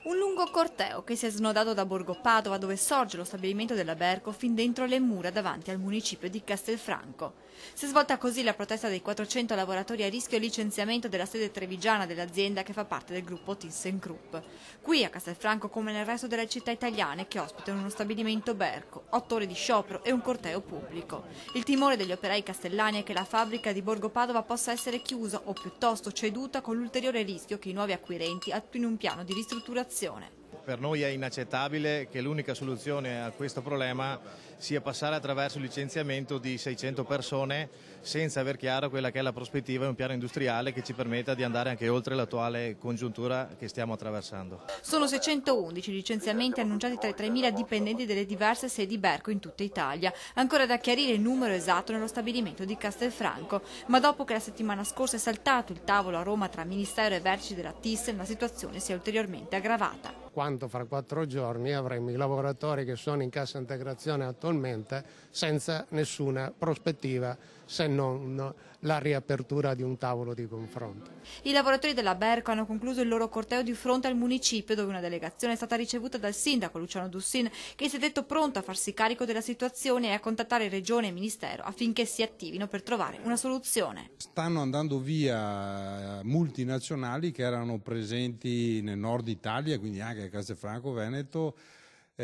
Un lungo corteo che si è snodato da Borgo Padova, dove sorge lo stabilimento della Berco, fin dentro le mura davanti al municipio di Castelfranco. Si è svolta così la protesta dei 400 lavoratori a rischio licenziamento della sede trevigiana dell'azienda che fa parte del gruppo ThyssenKrupp. Qui a Castelfranco, come nel resto delle città italiane che ospitano uno stabilimento Berco, 8 ore di sciopero e un corteo pubblico. Il timore degli operai castellani è che la fabbrica di Borgo Padova possa essere chiusa o piuttosto ceduta, con l'ulteriore rischio che i nuovi acquirenti attuino un piano di ristrutturazione. Per noi è inaccettabile che l'unica soluzione a questo problema sia passare attraverso il licenziamento di 600 persone senza aver chiaro quella che è la prospettiva e un piano industriale che ci permetta di andare anche oltre l'attuale congiuntura che stiamo attraversando. Sono 611 licenziamenti annunciati tra i 3.000 dipendenti delle diverse sedi Berco in tutta Italia. Ancora da chiarire il numero esatto nello stabilimento di Castelfranco, ma dopo che la settimana scorsa è saltato il tavolo a Roma tra Ministero e vertici della Thyssen, la situazione si è ulteriormente aggravata. Quanto fra 4 giorni avremo i lavoratori che sono in cassa integrazione attualmente senza nessuna prospettiva se non la riapertura di un tavolo di confronto. I lavoratori della Berco hanno concluso il loro corteo di fronte al municipio, dove una delegazione è stata ricevuta dal sindaco Luciano Dussin, che si è detto pronto a farsi carico della situazione e a contattare Regione e Ministero affinché si attivino per trovare una soluzione. Stanno andando via multinazionali che erano presenti nel nord Italia, quindi anche a Castelfranco Veneto,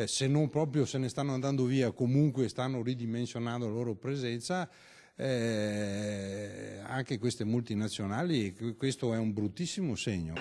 se non proprio se ne stanno andando via, comunque stanno ridimensionando la loro presenza. Anche queste multinazionali, questo è un bruttissimo segno.